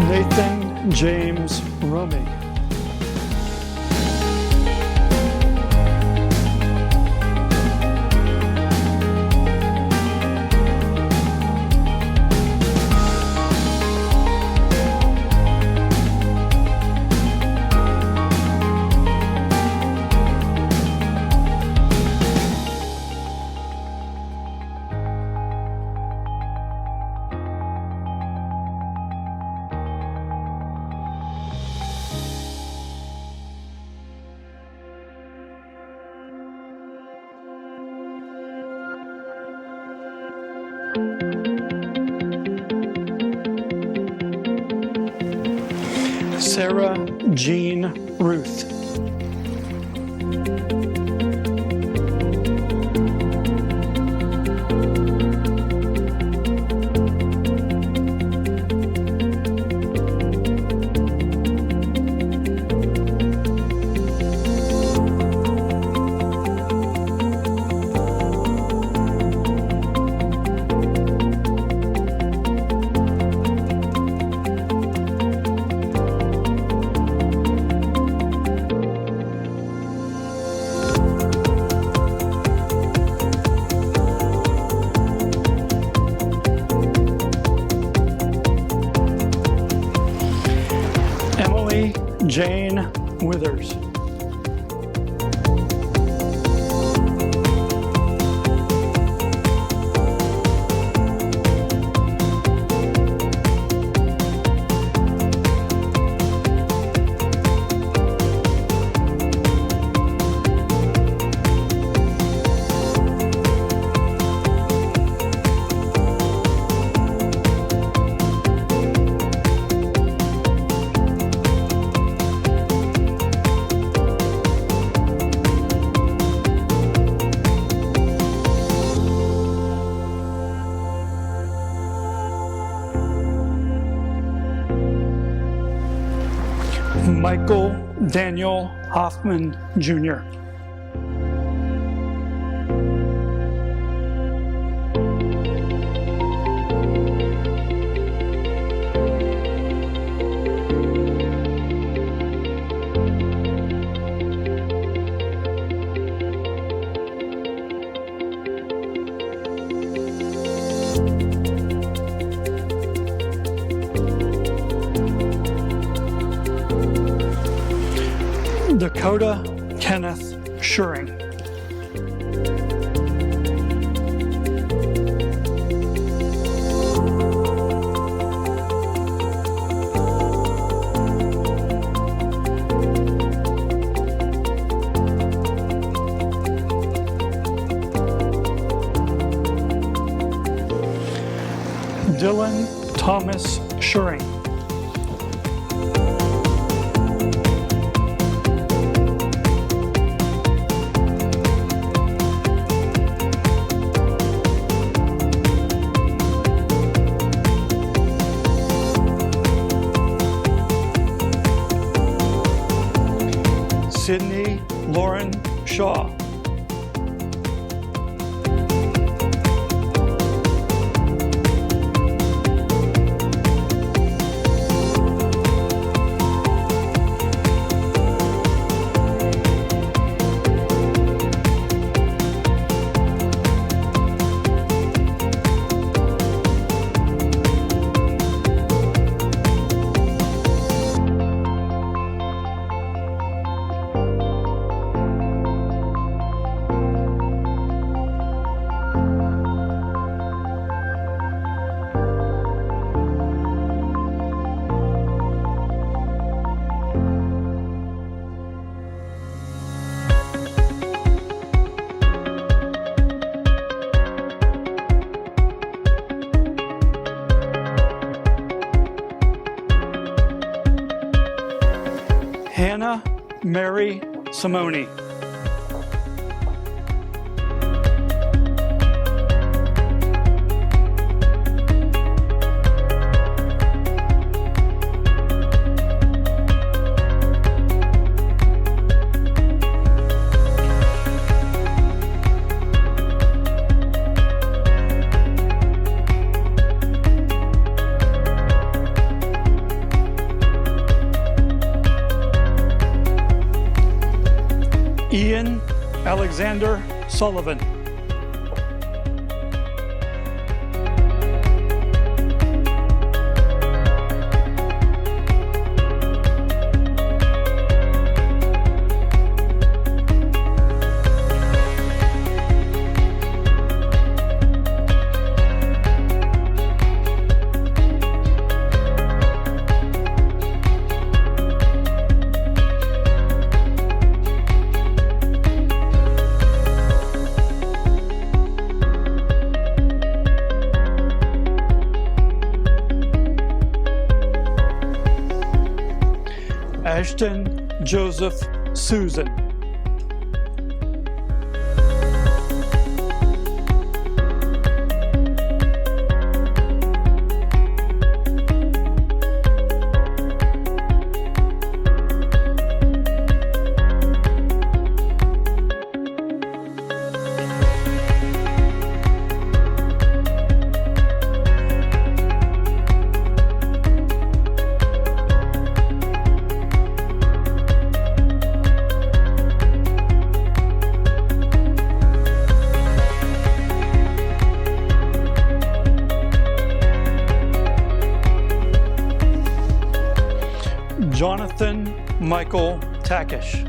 Nathan James Rumey. Sarah Jean Ruth. Emily Jane Withers. Michael Daniel Hoffman, Jr. Dakota Kenneth Schuring. Dylan Thomas Schuring. Sydney Lauren Shaw. Hannah Mary Simone. Ian Alexander Sullivan. Ashton Joseph Susan. Jonathan Michael Takish.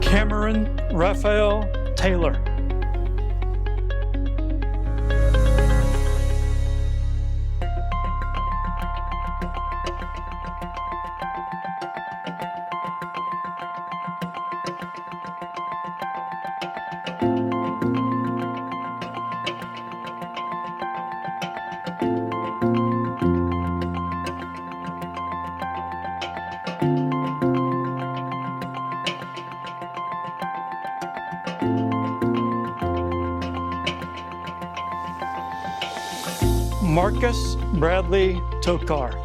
Cameron Raphael Taylor. Marcus Bradley Tokar.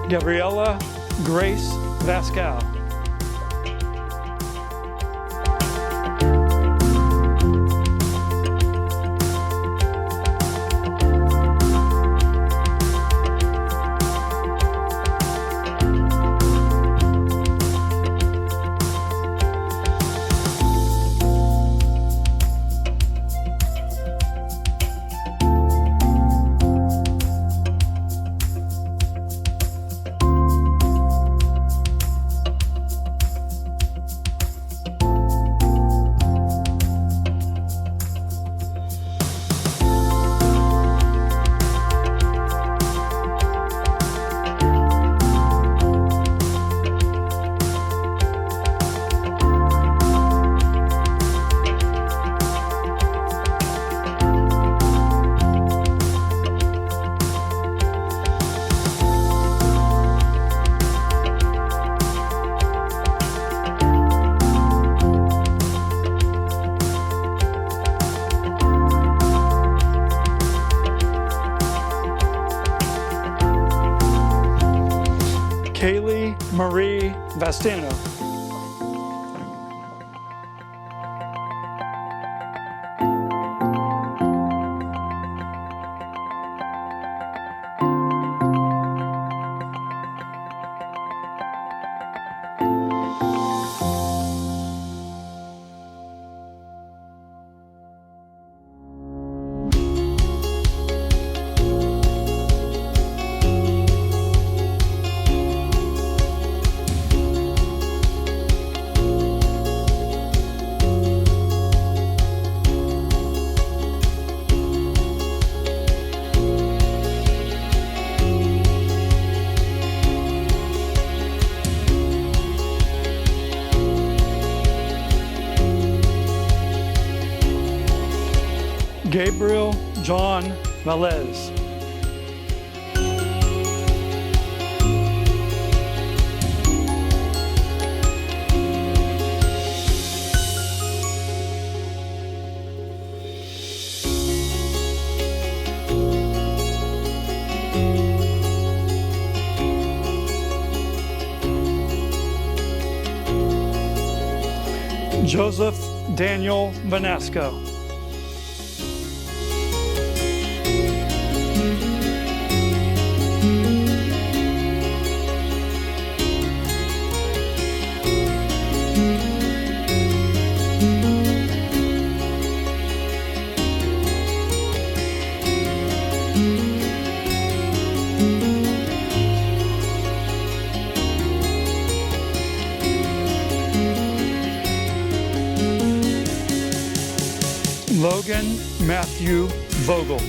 Gabriella Grace Vascal. Kaylee Marie Vastano. Gabriel John Velez. Joseph Daniel Vanesco. Logan Matthew Vogel.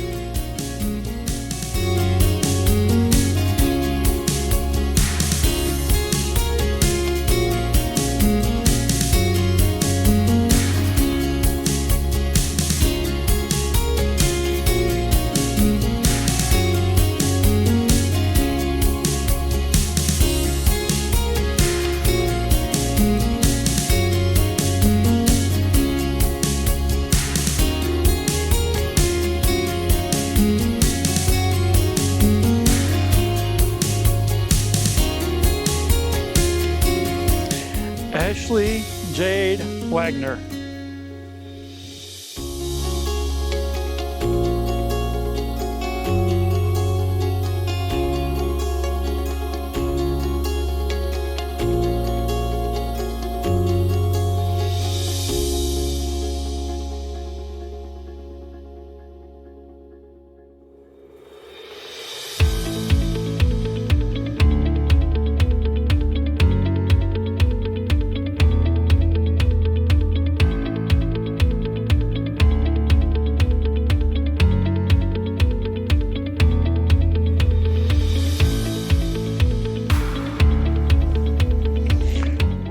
Ashley Jade Wagner.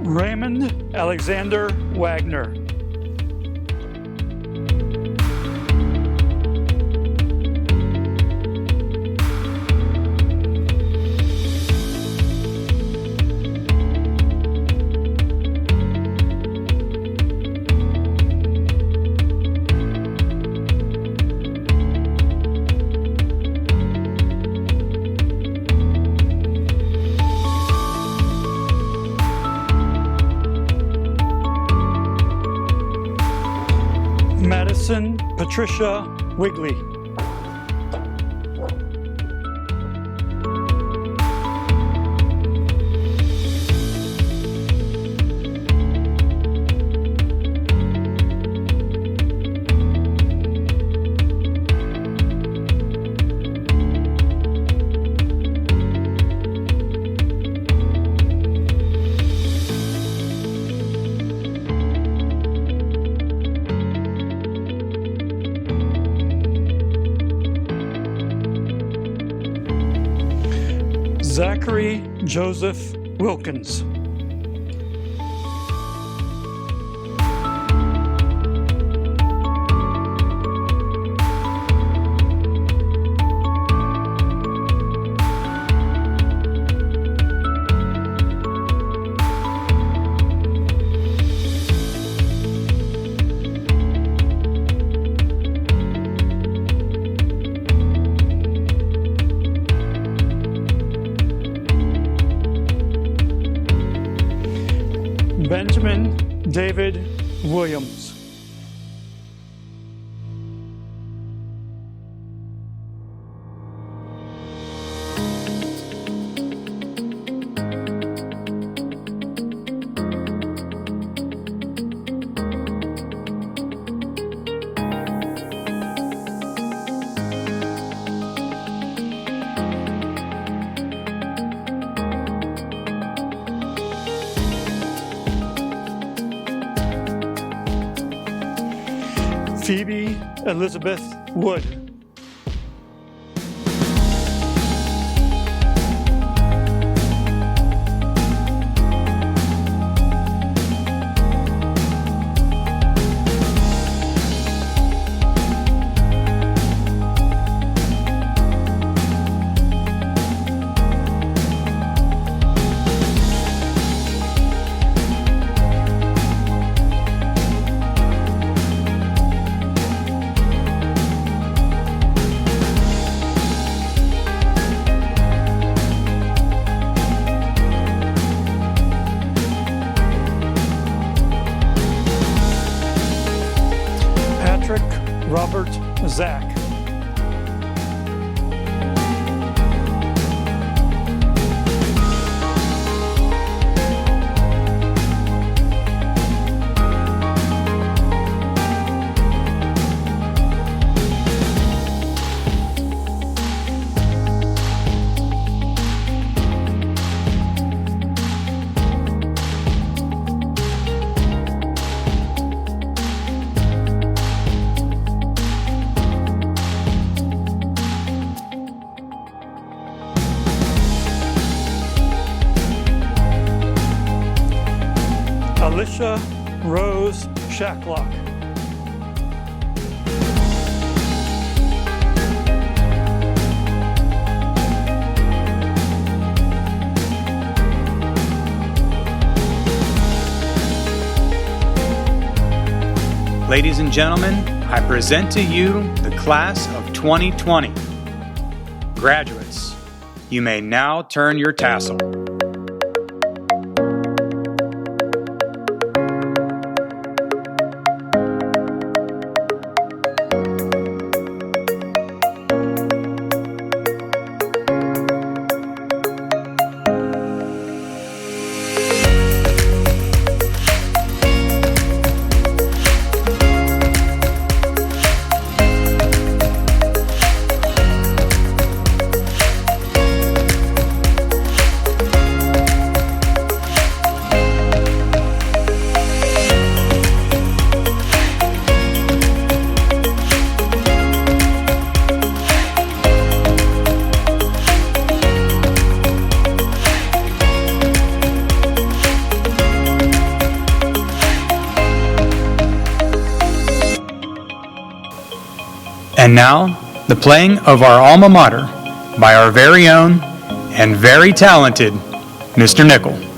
Raymond Alexander Wagner. Madison Patricia Wigley. Zachary Joseph Wilkins. Benjamin David Williams. Phoebe Elizabeth Wood. Alicia Rose Shacklock. Ladies and gentlemen, I present to you the class of 2020. Graduates, you may now turn your tassel. And now, the playing of our alma mater by our very own and very talented Mr. Nickel.